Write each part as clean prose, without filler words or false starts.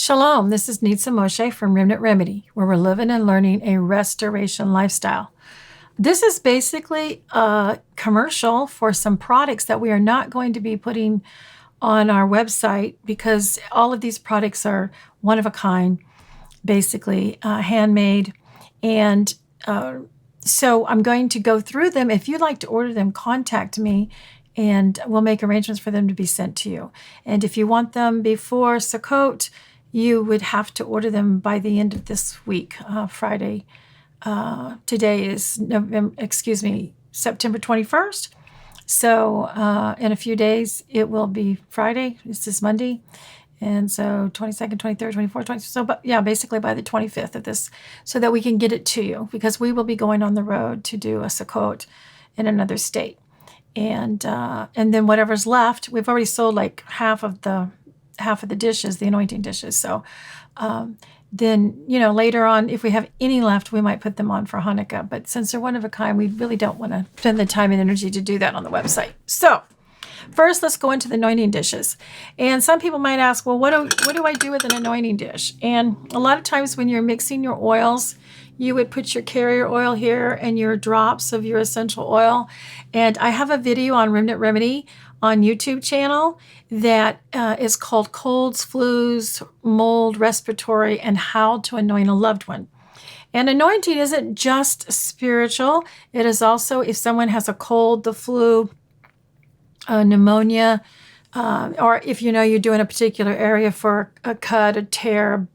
Shalom, this is Nitsa Moshe from Remnant Remedy, where we're living and learning a restoration lifestyle. This is basically a commercial for some products that we are not going to be putting on our website because all of these products are one of a kind, basically handmade. And so I'm going to go through them. If you'd like to order them, contact me and we'll make arrangements for them to be sent to you. And if you want them before Sukkot, you would have to order them by the end of this week, Friday. Today is September 21st. So in a few days, it will be Friday. This is Monday. And so 22nd, 23rd, 24th, 20th. So, but yeah, basically by the 25th of this, so that we can get it to you, because we will be going on the road to do a Sukkot in another state. And then whatever's left, we've already sold like half of the dishes, the anointing dishes. So then, later on, if we have any left, we might put them on for Hanukkah. But since they're one of a kind, we really don't want to spend the time and energy to do that on the website. So first, let's go into the anointing dishes. And some people might ask, well, what do I do with an anointing dish? And a lot of times when you're mixing your oils, you would put your carrier oil here and your drops of your essential oil. And I have a video on Remnant Remedy on YouTube channel that is called Colds, Flus, Mold, Respiratory, and How to Anoint a Loved One. And anointing isn't just spiritual. It is also if someone has a cold, the flu, pneumonia, or if you're doing a particular area for a cut, a tear,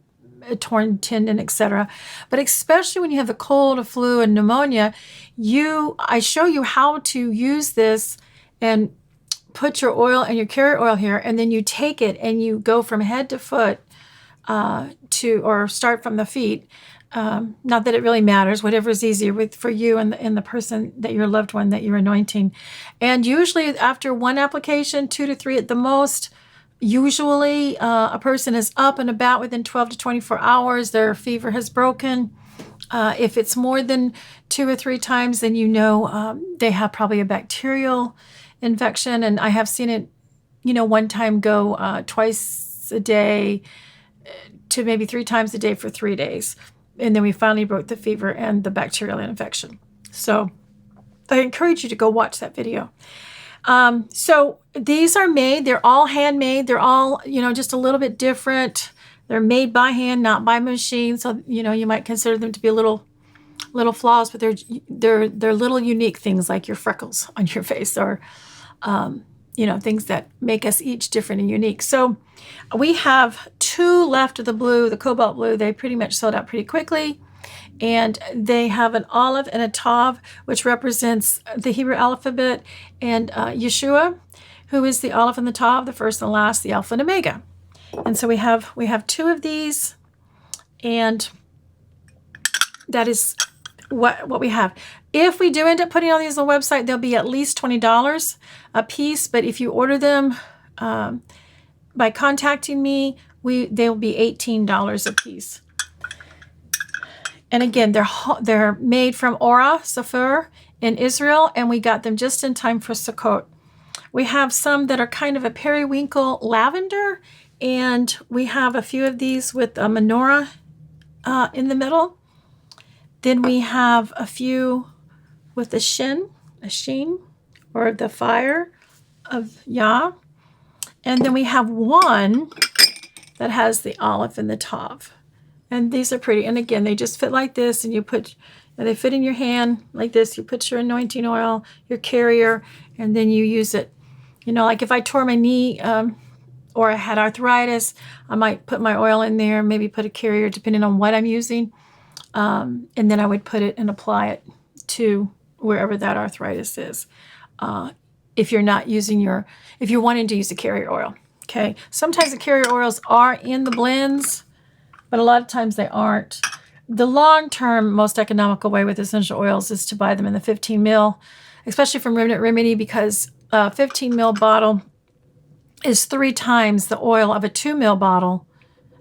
a torn tendon, etc. But especially when you have the cold, a flu, and pneumonia, I show you how to use this and put your oil and your carrier oil here, and then you take it and you go from head to foot or start from the feet. Not that it really matters, whatever is easier for you and the person that your loved one that you're anointing. And usually after one application, 2 to 3 at the most, usually a person is up and about within 12 to 24 hours. Their fever has broken. If it's more than 2 or 3 times, then they have probably a bacterial infection. And I have seen it, one time go twice a day to maybe 3 times a day for 3 days. And then we finally broke the fever and the bacterial infection. So I encourage you to go watch that video. So these are made, they're all handmade. They're all, just a little bit different. They're made by hand, not by machine. So, you might consider them to be little flaws, but they're little unique things like your freckles on your face or, things that make us each different and unique. So we have 2 left of the blue, the cobalt blue. They pretty much sold out pretty quickly. And they have an olive and a tav, which represents the Hebrew alphabet, and Yeshua, who is the olive and the tav, the first and the last, the alpha and omega. And so we have 2 of these, and that is what we have. If we do end up putting all these on the website, they'll be at least $20 a piece. But if you order them by contacting me, they'll be $18 a piece. And again, they're made from Ora, Safir in Israel, and we got them just in time for Sukkot. We have some that are kind of a periwinkle lavender, and we have a few of these with a menorah in the middle. Then we have a few with a sheen, or the fire of Yah. And then we have one that has the olive and the tav. And these are pretty. And again, they just fit like this, and they fit in your hand like this. You put your anointing oil, your carrier, and then you use it. Like if I tore my knee or I had arthritis, I might put my oil in there, maybe put a carrier depending on what I'm using. And then I would put it and apply it to wherever that arthritis is. If you're wanting to use the carrier oil. Okay. Sometimes the carrier oils are in the blends, but a lot of times they aren't. The long-term, most economical way with essential oils is to buy them in the 15 ml, especially from Remnant Remedy, because a 15 ml bottle is 3 times the oil of a 2 ml bottle.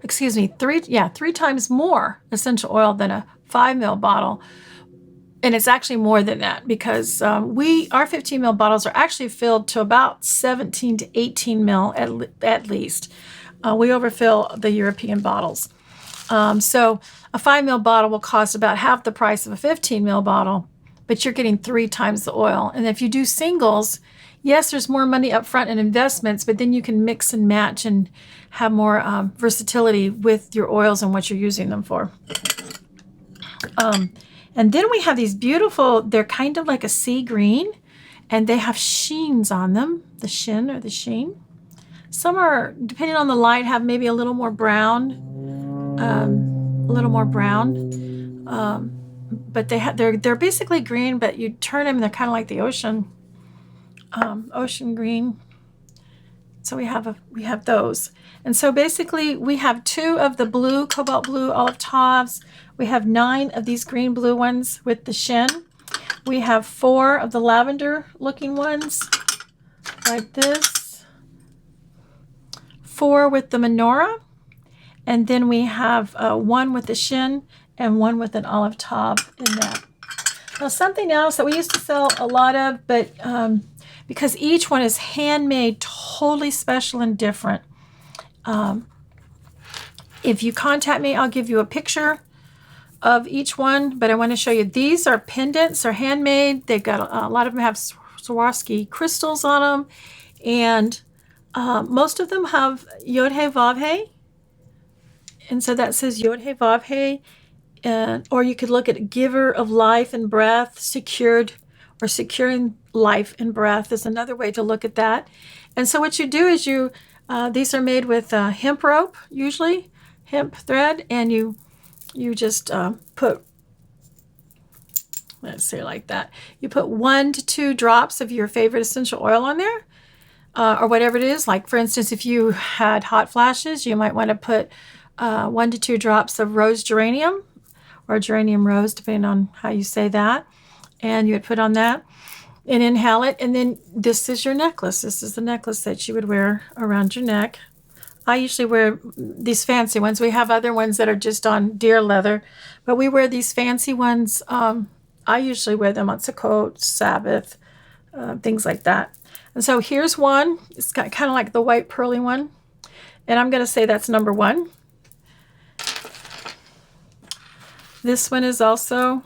3 times more essential oil than a 5 ml bottle. And it's actually more than that, because our 15 ml bottles are actually filled to about 17 to 18 ml at least. We overfill the European bottles. So a 5 ml bottle will cost about half the price of a 15 ml bottle, but you're getting 3 times the oil. And if you do singles, yes, there's more money up front in investments, but then you can mix and match and have more versatility with your oils and what you're using them for. And then we have these beautiful, they're kind of like a sea green, and they have sheens on them, the shin or the sheen. Some are, depending on the light, have maybe a little more brown, but they're basically green, but you turn them and they're kind of like the ocean green. So we have those. And so basically we have 2 of the blue, cobalt blue olive tauves. We have 9 of these green blue ones with the shin. We have 4 of the lavender looking ones like this. 4 with the menorah. And then we have 1 with the shin and 1 with an olive tauve in that. Now something else that we used to sell a lot of, but because each one is handmade, totally special and different. If you contact me, I'll give you a picture of each one, but I want to show you. These are pendants, they're handmade. They've got a lot of them have Swarovski crystals on them, and most of them have Yod He Vav He, and so that says Yod He Vav He. Or you could look at giver of life and breath, secured, or securing life and breath is another way to look at that. And so what you do is these are made with hemp rope, usually hemp thread, and you just put, let's say like that, you put 1 to 2 drops of your favorite essential oil on there, or whatever it is. Like for instance, if you had hot flashes, you might want to put 1 to 2 drops of rose geranium, or geranium rose, depending on how you say that, and you would put on that and inhale it. And then this is your necklace. This is the necklace that you would wear around your neck. I usually wear these fancy ones. We have other ones that are just on deer leather, but we wear these fancy ones. I usually wear them on Sukkot, Sabbath, things like that. And so here's one. It's got kind of like the white pearly one, and I'm going to say that's number 1. This one is also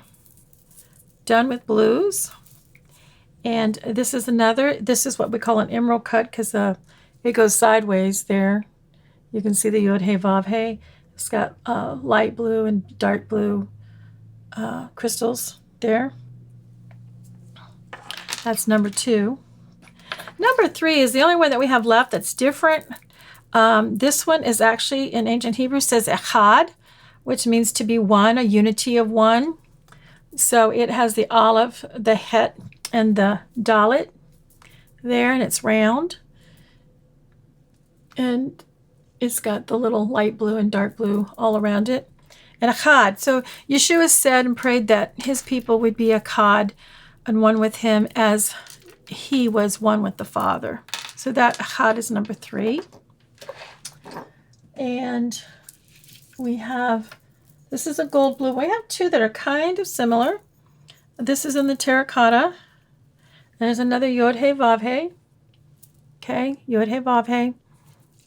done with blues. And this is what we call an emerald cut, because it goes sideways there. You can see the Yod He Vav He. It's got light blue and dark blue crystals there. That's number 2. Number 3 is the only one that we have left that's different. This one is actually, in ancient Hebrew, says echad, which means to be one, a unity of one. So it has the olive, the het, and the dalet there, and it's round. And it's got the little light blue and dark blue all around it. And echad. So Yeshua said and prayed that his people would be echad and one with him as he was one with the Father. So that echad is number 3. And we have, this is a gold blue. We have 2 that are kind of similar. This is in the terracotta. There's another Yod He Vav He. Okay, Yod He Vav He.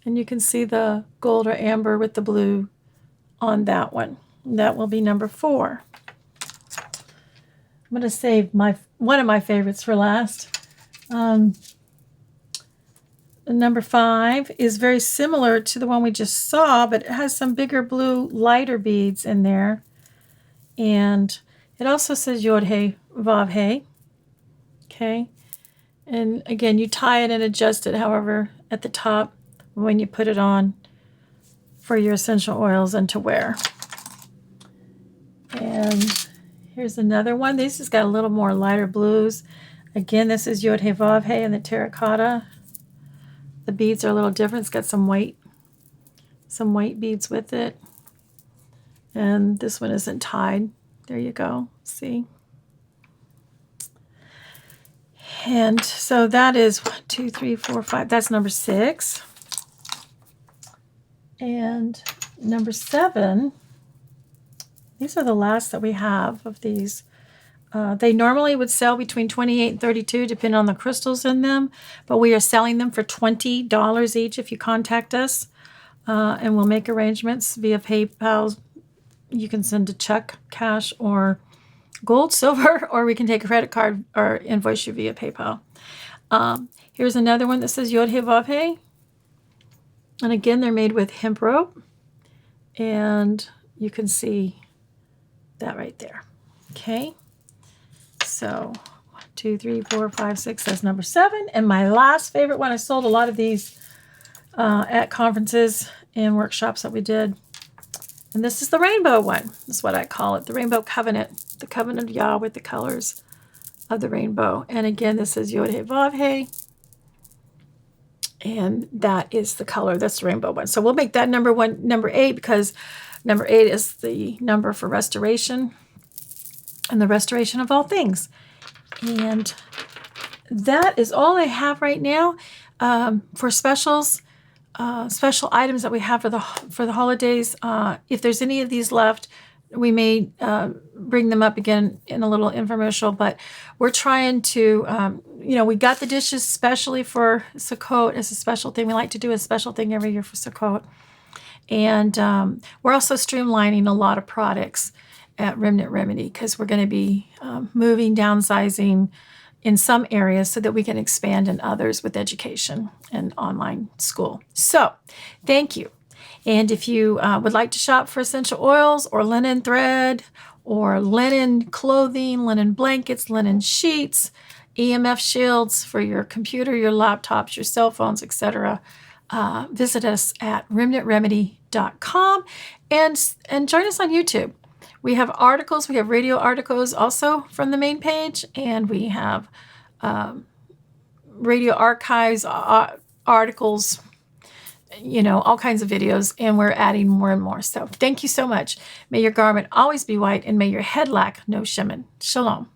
And you can see the gold or amber with the blue on that one. That will be number 4. I'm going to save one of my favorites for last. Number 5 is very similar to the one we just saw, but it has some bigger blue, lighter beads in there. And it also says Yod He Vav He. Okay. And again, you tie it and adjust it, however, at the top when you put it on for your essential oils and to wear. And here's another one. This has got a little more lighter blues. Again, this is Yod He Vav He in the terracotta. The beads are a little different. It's got some white beads with it. And this one isn't tied. There you go. See? And so that is 1, 2, 3, 4, 5. That's number 6. And number 7, these are the last that we have of these. They normally would sell between $28 and $32, depending on the crystals in them, but we are selling them for $20 each if you contact us. and we'll make arrangements via PayPal. You can send a check, cash, or gold, silver, or we can take a credit card or invoice you via PayPal. Here's another one that says Yod He Vav He. And again, they're made with hemp rope. And you can see that right there. Okay. So 1, 2, 3, 4, 5, 6, that's number 7. And my last favorite one, I sold a lot of these at conferences and workshops that we did. And this is the rainbow one. That's what I call it. The rainbow covenant. The covenant of Yah with the colors of the rainbow. And again, this is Yod He Vav He. And that is the color. That's the rainbow one. So we'll make that number 8, because number 8 is the number for restoration and the restoration of all things. And that is all I have right now for specials, special items that we have for the holidays. If there's any of these left, we may bring them up again in a little infomercial, but we're trying to, we got the dishes specially for Sukkot as a special thing. We like to do a special thing every year for Sukkot. And we're also streamlining a lot of products at Remnant Remedy, because we're going to be moving, downsizing in some areas so that we can expand in others with education and online school. So thank you. And if you would like to shop for essential oils or linen thread or linen clothing, linen blankets, linen sheets, EMF shields for your computer, your laptops, your cell phones, etc., visit us at remnantremedy.com and join us on YouTube. We have articles. We have radio articles also from the main page, and we have radio archives, articles, all kinds of videos, and we're adding more and more. So thank you so much. May your garment always be white, and may your head lack no shemen. Shalom.